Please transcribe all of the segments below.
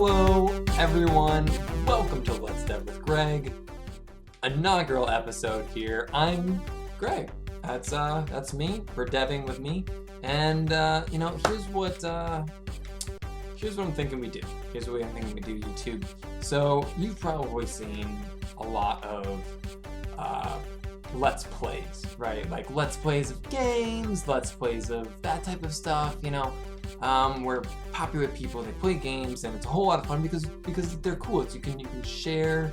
Hello, everyone. Welcome to Let's Dev with Greg. Inaugural episode here. I'm Greg. That's me. We're deving with me. And here's what I'm thinking we do. Here's what I'm thinking we do. YouTube. So you've probably seen a lot of Let's Plays, right? Like Let's Plays of games, Let's Plays of that type of stuff. Where popular people, they play games, and it's a whole lot of fun because they're cool. You can share,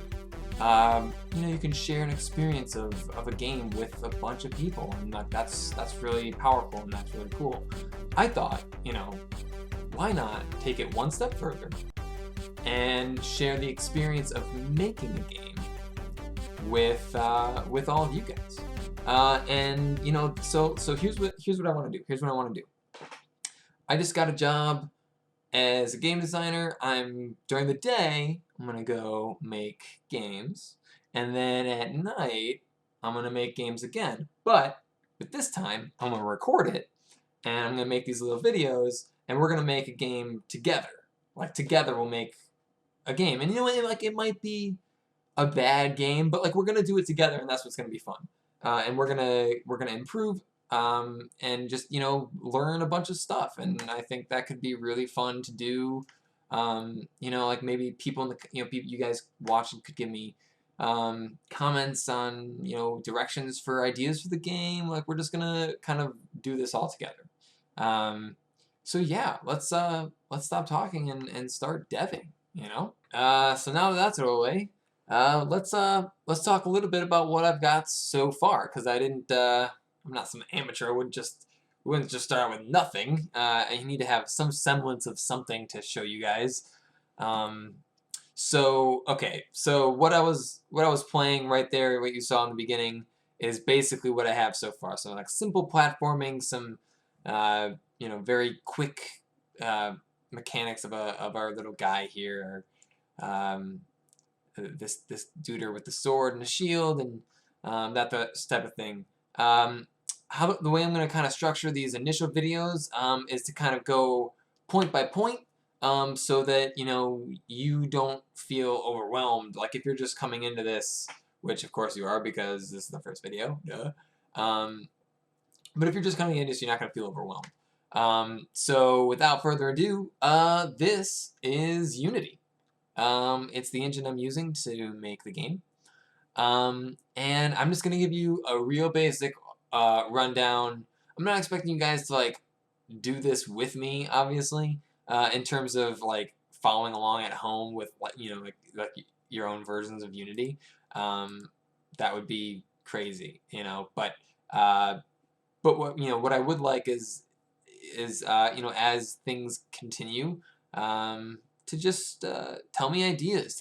you can share an experience of a game with a bunch of people, and that's really powerful and that's really cool. I thought, why not take it one step further and share the experience of making a game with all of you guys. So here's what I want to do. Here's what I want to do. I just got a job as a game designer. During the day, I'm gonna go make games, and then at night, I'm gonna make games again. But this time, I'm gonna record it, and I'm gonna make these little videos, and we're gonna make a game together. Like together, we'll make a game, and it might be a bad game, but we're gonna do it together, and that's what's gonna be fun. And we're gonna improve. And just learn a bunch of stuff, and I think that could be really fun to do. Maybe people in the people you guys watching could give me comments on directions for ideas for the game. We're just gonna kind of do this all together. So yeah, let's stop talking and start deving. So now that that's out of the way, let's talk a little bit about what I've got so far, because I'm not some amateur. We wouldn't just start with nothing. I need to have some semblance of something to show you guys. So what I was playing right there, what you saw in the beginning, is basically what I have so far. So simple platforming, some very quick mechanics of our little guy here. This duder with the sword and the shield and that type of thing. The way I'm going to kind of structure these initial videos is to kind of go point by point, so that you don't feel overwhelmed. Like if you're just coming into this, which of course you are because this is the first video, duh. But if you're just coming into this, you're not going to feel overwhelmed. So without further ado, this is Unity. It's the engine I'm using to make the game. And I'm just going to give you a real basic rundown. I'm not expecting you guys to do this with me, obviously, in terms of following along at home with your own versions of Unity. That would be crazy, But what I would like is as things continue, to just tell me ideas.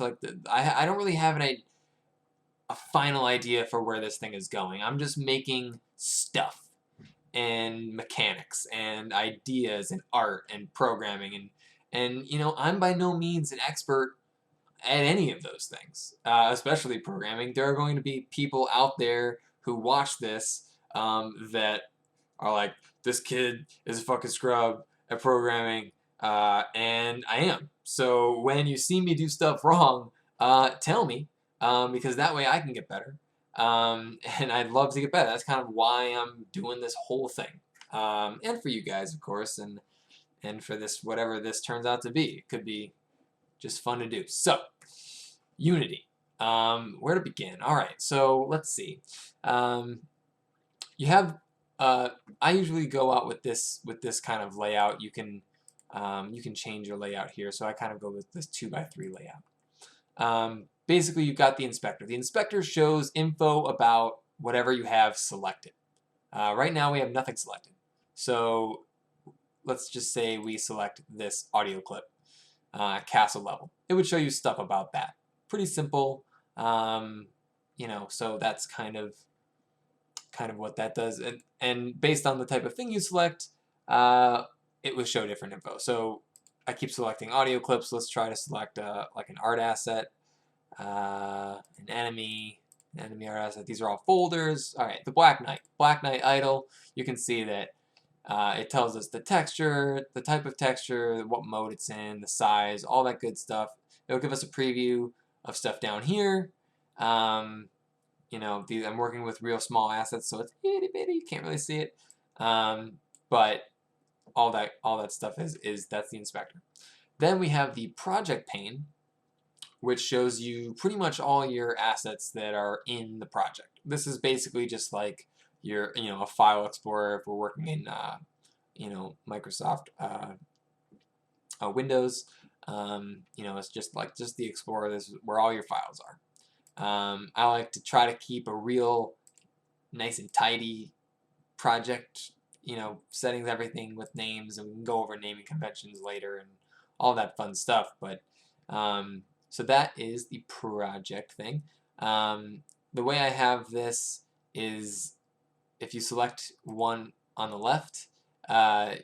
I don't really have a final idea for where this thing is going. I'm just making stuff and mechanics and ideas and art and programming and I'm by no means an expert at any of those things, especially programming. There are going to be people out there who watch this that are like, this kid is a fucking scrub at programming, and I am. So when you see me do stuff wrong, tell me. Because that way I can get better, and I'd love to get better. That's kind of why I'm doing this whole thing, and for you guys, of course, and for this, whatever this turns out to be. It could be just fun to do. So, Unity. Where to begin? All right, so let's see. You have. I usually go out with this kind of layout. You can change your layout here. So I kind of go with this 2x3 layout. Basically, you've got the inspector. The inspector shows info about whatever you have selected. Right now, we have nothing selected. So let's just say we select this audio clip, castle level. It would show you stuff about that. Pretty simple, so that's kind of what that does. And based on the type of thing you select, it will show different info. So I keep selecting audio clips. Let's try to select an art asset. An enemy art asset. These are all folders. All right, the Black Knight idol. You can see that It tells us the texture, the type of texture, what mode it's in, the size, all that good stuff. It'll give us a preview of stuff down here. You know, I'm working with real small assets, so it's itty bitty. You can't really see it, but all that stuff is that's the inspector. Then we have the project pane, which shows you pretty much all your assets that are in the project. This is basically just like your, a file explorer if we're working in, Microsoft Windows. It's just the explorer. This is where all your files are. I like to try to keep a real nice and tidy project, settings, everything with names, and we can go over naming conventions later and all that fun stuff. But so that is the project thing. The way I have this is if you select one on the left,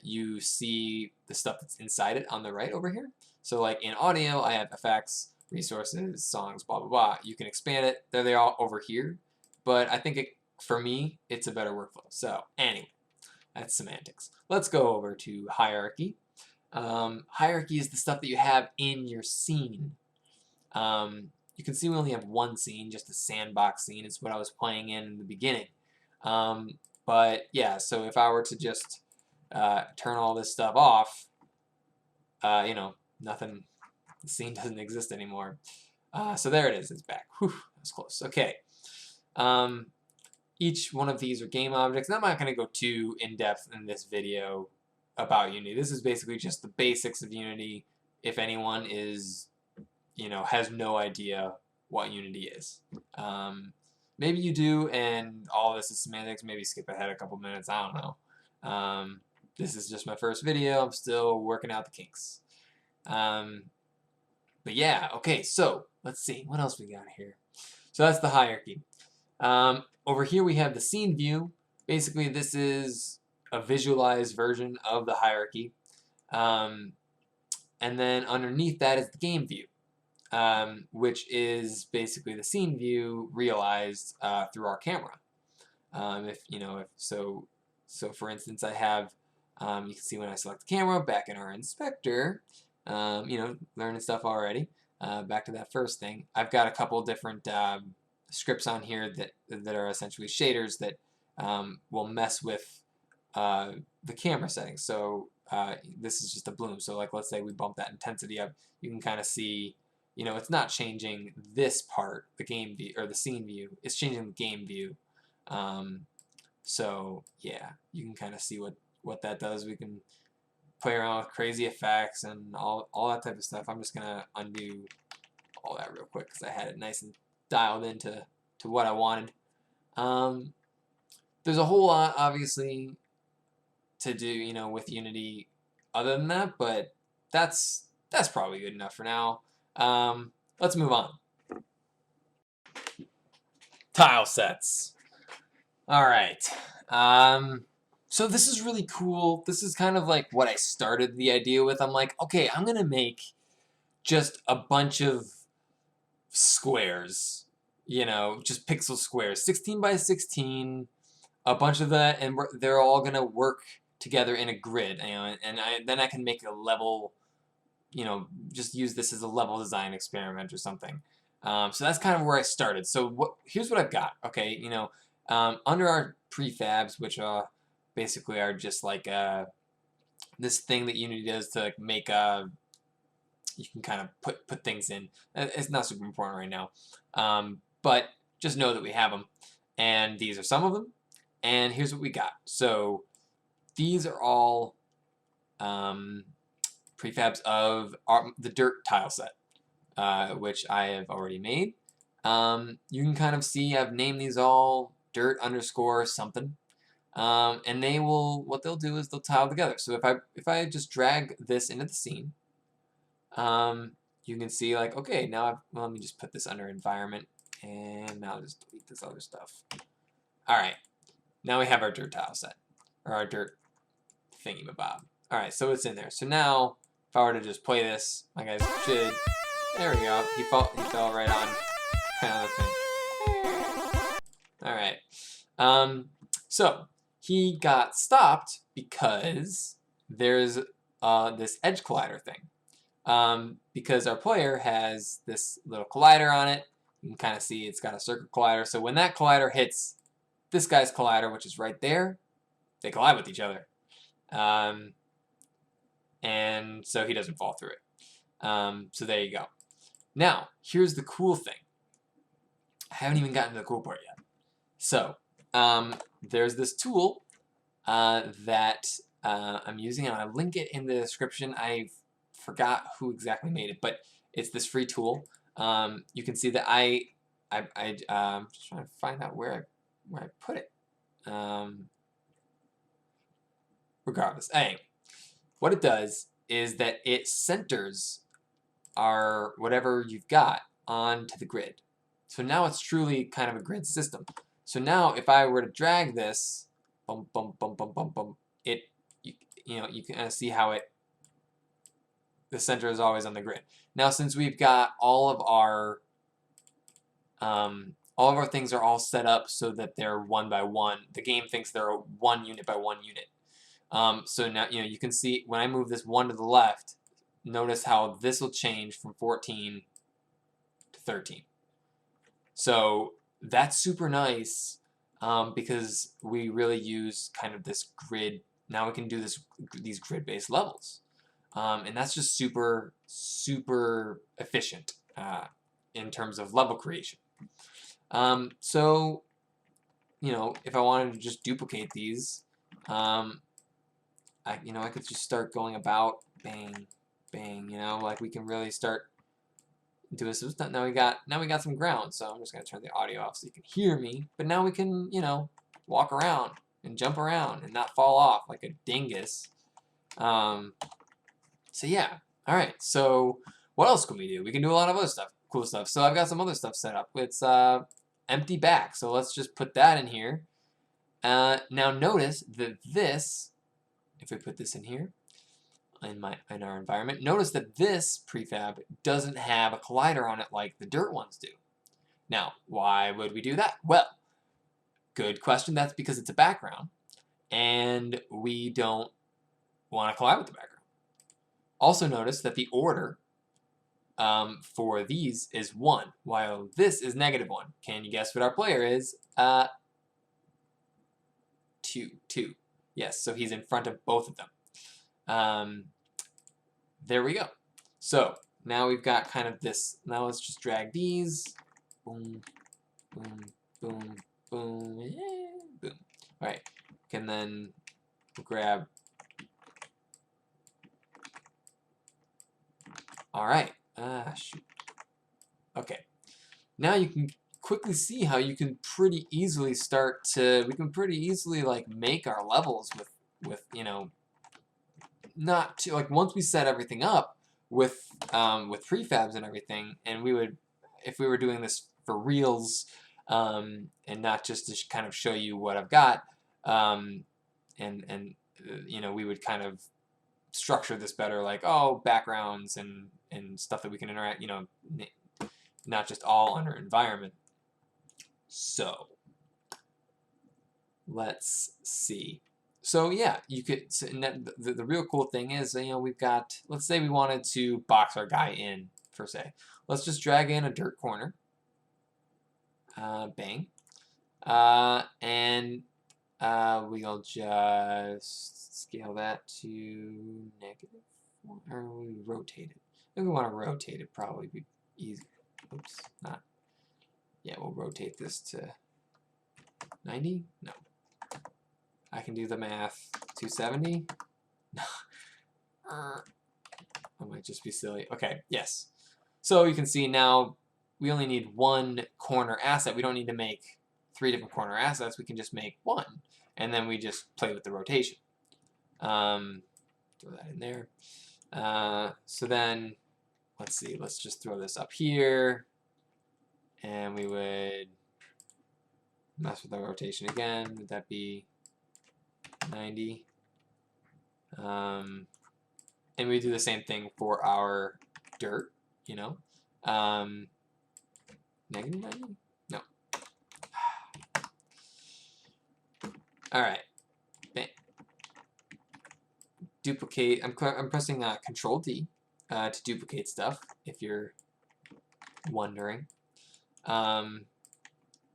you see the stuff that's inside it on the right over here. So like in audio, I have effects, resources, songs, blah, blah, blah. You can expand it. There they are over here. But I think for me, it's a better workflow. So anyway, that's semantics. Let's go over to hierarchy. Hierarchy is the stuff that you have in your scene. You can see we only have one scene, just a sandbox scene. It's what I was playing in the beginning. But yeah, so if I were to just turn all this stuff off, nothing, the scene doesn't exist anymore. So there it is, it's back. Whew, that was close. Okay. Each one of these are game objects. And I'm not going to go too in-depth in this video about Unity. This is basically just the basics of Unity. If anyone is, has no idea what Unity is. Maybe you do, and all this is semantics. Maybe skip ahead a couple minutes. I don't know. This is just my first video. I'm still working out the kinks. But yeah, okay, so let's see. What else we got here? So that's the hierarchy. Over here we have the scene view. Basically, this is a visualized version of the hierarchy. And then underneath that is the game view, which is basically the scene view realized through our camera. So for instance, I have, you can see when I select the camera, back in our inspector, learning stuff already. Back to that first thing, I've got a couple different scripts on here that are essentially shaders that will mess with the camera settings. So this is just a bloom. So like, let's say we bump that intensity up, you can kind of see, it's not changing this part, the game view or the scene view. It's changing the game view. So yeah, you can kind of see what that does. We can play around with crazy effects and all that type of stuff. I'm just gonna undo all that real quick because I had it nice and dialed into what I wanted. There's a whole lot, obviously, to do, with Unity other than that, but that's probably good enough for now. Let's move on. Tilesets. All right. So this is really cool. This is kind of like what I started the idea with. I'm like, okay, I'm gonna make just a bunch of squares, just pixel squares, 16 by 16, a bunch of that, and they're all gonna work together in a grid, and then I can make a level, just use this as a level design experiment or something. So that's kind of where I started. So here's what I've got. Okay, under our prefabs, which basically are just like this thing that Unity does to like make you can kind of put things in. It's not super important right now, but just know that we have them, and these are some of them. And here's what we got. So these are all prefabs of the dirt tile set, which I have already made. You can kind of see I've named these all dirt underscore something. And what they'll do is they'll tile together. So if I just drag this into the scene, you can see like, okay, now let me just put this under environment, and now I'll just delete this other stuff. All right, now we have our dirt tile set, or our dirt thingy-mabob. All right, so it's in there. So now if I were to just play this, like I should, there we go. He fell right on kind of the thing. All right. So he got stopped because there's this edge collider thing. Because our player has this little collider on it. You can kind of see it's got a circuit collider. So when that collider hits this guy's collider, which is right there, they collide with each other. And so he doesn't fall through it. So there you go. Now, here's the cool thing. I haven't even gotten to the cool part yet. So, there's this tool that I'm using, and I'll link it in the description. I forgot who exactly made it, but it's this free tool. You can see that I'm just trying to find out where I put it. Regardless, anyway, what it does is that it centers our whatever you've got onto the grid. So now it's truly kind of a grid system. So now if I were to drag this, bum, bum, bum, bum, bum, bum, you can kind of see how the center is always on the grid. Now since we've got all of our things are all set up so that they're one by one, the game thinks they're one unit by one unit. So now you can see when I move this one to the left, notice how this will change from 14 to 13. So that's super nice because we really use kind of this grid. Now we can do these grid-based levels. And that's just super, super efficient in terms of level creation. So, if I wanted to just duplicate these, I could just start going about, bang, bang, like we can really start doing some stuff. Now we got some ground, so I'm just gonna turn the audio off so you can hear me. But now we can, walk around and jump around and not fall off like a dingus. So yeah, all right. So what else can we do? We can do a lot of other stuff, cool stuff. So I've got some other stuff set up. It's empty back. So let's just put that in here. Now notice that this, if we put this in here, in our environment, notice that this prefab doesn't have a collider on it like the dirt ones do. Now, why would we do that? Well, good question. That's because it's a background, and we don't want to collide with the background. Also notice that the order for these is 1, while this is -1. Can you guess what our player is? 2. Yes, so he's in front of both of them. There we go. So now we've got kind of this. Now let's just drag these. Boom, boom, boom, boom, yeah, boom. All right, and then we'll grab. All right. Shoot. Okay. Now you can quickly see how you can pretty easily we can pretty easily like make our levels with not too, like once we set everything up with prefabs and everything, and if we were doing this for reals and not just to kind of show you what I've got, we would kind of structure this better, like backgrounds and stuff that we can interact, not just all under environment. So let's see. So yeah, you could. The real cool thing is, we've got. Let's say we wanted to box our guy in per se. Let's just drag in a dirt corner. Bang. And we'll just scale that to -1, or we rotate it. If we want to rotate it, probably be easy. Oops, not. Yeah, we'll rotate this to 90. No. I can do the math. 270? No. I might just be silly. Okay, yes. So you can see now we only need 1 corner asset. We don't need to make 3 different corner assets. We can just make 1. And then we just play with the rotation. Throw that in there. So then, let's see. Let's just throw this up here. And we would mess with the rotation again. Would that be 90? And we do the same thing for our dirt, -90? No. All right. duplicate. I'm pressing Control D to duplicate stuff, if you're wondering. And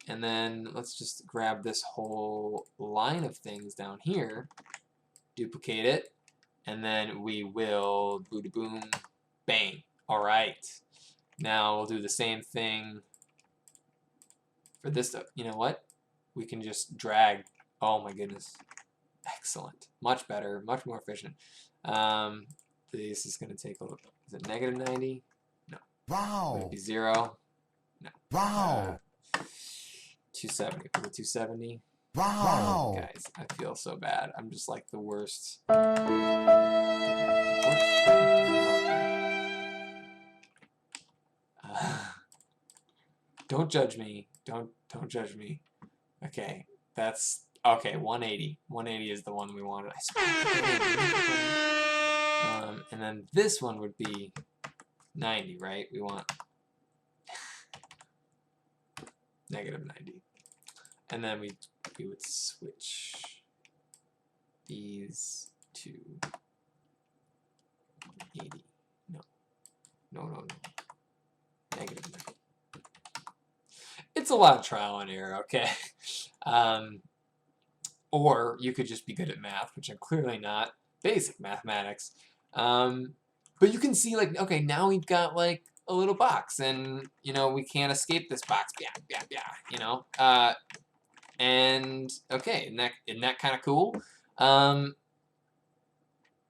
then let's just grab this whole line of things down here, duplicate it, and then we will boom, bang. All right. Now we'll do the same thing for this stuff. You know what? We can just drag. Oh my goodness. Excellent. Much better. Much more efficient. This is going to take a little. Is it negative 90? No. Wow. Would it be 0? No. Wow. 270. Was it 270? Wow. Guys, I feel so bad. I'm just like the worst. Don't judge me. Don't judge me. Okay, that's okay. 180. 180 is the one we wanted. And then this one would be 90, right? We want negative 90, and then we would switch these to 80. No. Negative 90. It's a lot of trial and error, okay? Or you could just be good at math, which I'm clearly not. Basic mathematics. But you can see, like, okay, now we've got, like, a little box, and, you know, we can't escape this box. You know? And, okay, isn't that kind of cool?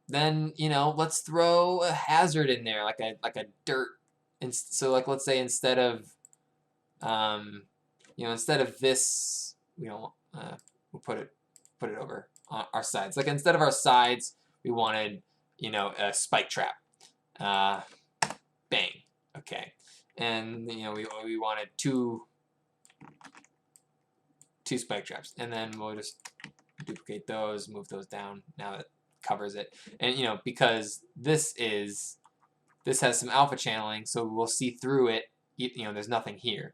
Then, you know, let's throw a hazard in there, like a dirt. And so, like, let's say instead of you know, instead of this, we don't. We'll put it over on our sides. Like instead of our sides, we wanted, you know, a spike trap. Bang. Okay. And you know, we wanted two spike traps, and then we'll just duplicate those, move those down. Now that covers it, and you know, because this has some alpha channeling, so we'll see through it. You know, there's nothing here.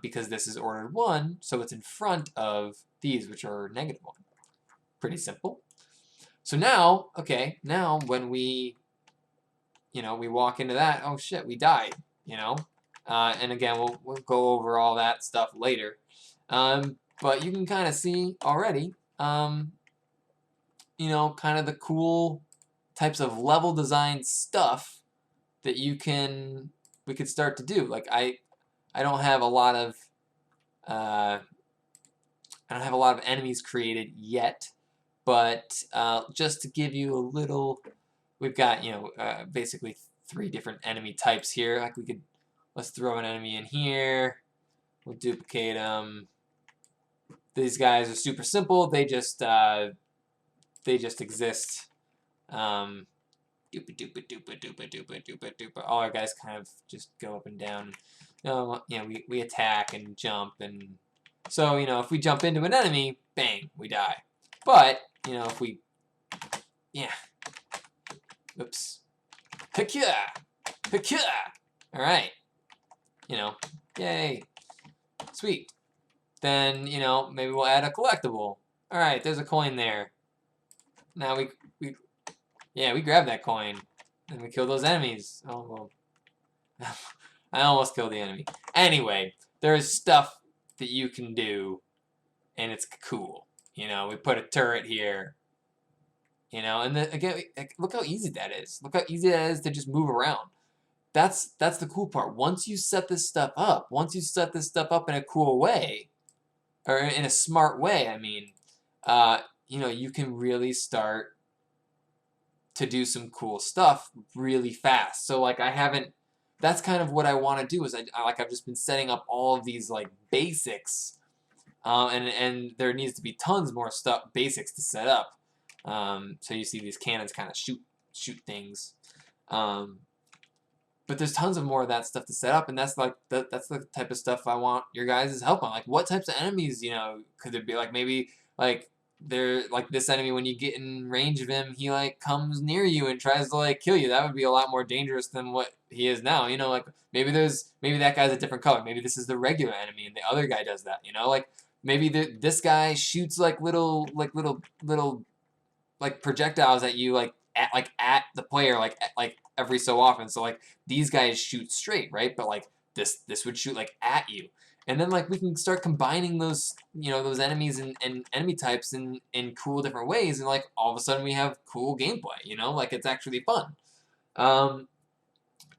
Because this is ordered 1, so it's in front of these, which are negative 1. Pretty simple. So now, okay, now when we, you know, we walk into that, oh shit, we died, you know? And again, we'll go over all that stuff later. But you can kind of see already, you know, kind of the cool types of level design stuff that we could start to do. Like I don't have a lot of enemies created yet, but just to give you a little, we've got, you know, basically 3 different enemy types here. Like let's throw an enemy in here. We'll duplicate them. These guys are super simple. They just exist. All our guys kind of just go up and down. You know, we attack and jump, and so, you know, if we jump into an enemy, bang, we die. But, you know, if we, oops, all right, you know, yay, sweet. Then, you know, maybe we'll add a collectible. All right, there's a coin there. Now we grab that coin and we kill those enemies. Oh well. I almost killed the enemy. Anyway, there's stuff that you can do, and it's cool. You know, we put a turret here. You know, and then again, look how easy that is. Look how easy that is to just move around. That's the cool part. Once you set this stuff up, in a cool way, or in a smart way, I mean, you know, you can really start to do some cool stuff really fast. So like that's kind of what I want to do is I've just been setting up all of these like basics, and there needs to be tons more basics to set up. So you see these cannons kind of shoot things, but there's tons of more of that stuff to set up, and that's like that's the type of stuff I want your guys' help on. Like what types of enemies, you know, could there be? Like maybe like they're like this enemy, when you get in range of him, he like comes near you and tries to like kill you. That would be a lot more dangerous than what he is now. You know, like maybe that guy's a different color. Maybe this is the regular enemy and the other guy does that. You know, like maybe this guy shoots like little like projectiles at you, like at the player like every so often. So like these guys shoot straight, right? But like this would shoot like at you. And then like we can start combining those those enemies and enemy types in cool different ways, and like all of a sudden we have cool gameplay. Like it's actually fun. Um,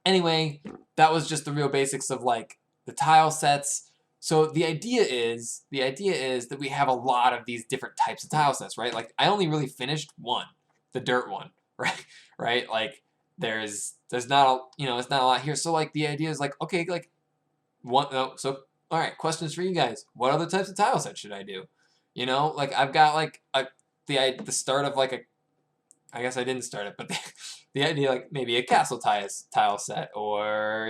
Anyway, that was just the real basics of like the tile sets. So the idea is that we have a lot of these different types of tile sets, right? Like I only really finished one, the dirt one, right? Right? Like there's not it's not a lot here. So like the idea is like, okay, like one so all right, questions for you guys. What other types of tile sets should I do? Like I've got like the start of like a I guess I didn't start it, but the idea like maybe a castle tile set, or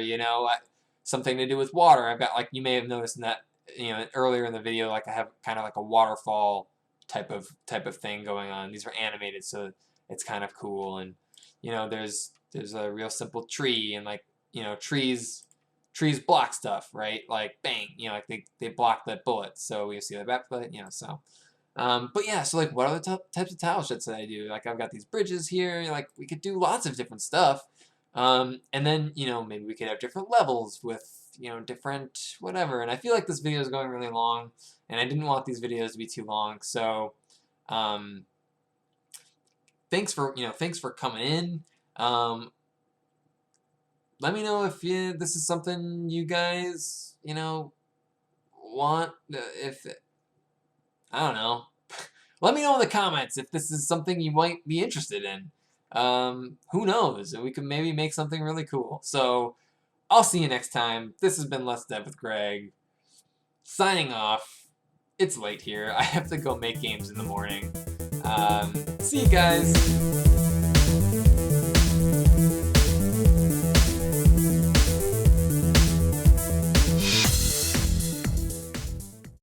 something to do with water. I've got like you may have noticed in that earlier in the video, like I have kind of like a waterfall type of thing going on. These are animated, so it's kind of cool. And there's a real simple tree, and like trees block stuff, right? Like bang, like they block the bullets, so we see the back, but so. But yeah, so like what other types of tile sets that I do? Like I've got these bridges here, like we could do lots of different stuff. And then, maybe we could have different levels with, different whatever. And I feel like this video is going really long, and I didn't want these videos to be too long. So, thanks for coming in. Let me know if this is something you guys, want. If I don't know. Let me know in the comments if this is something you might be interested in. Who knows? We could maybe make something really cool. So, I'll see you next time. This has been Let's Dev with Greg. Signing off. It's late here. I have to go make games in the morning. See you guys.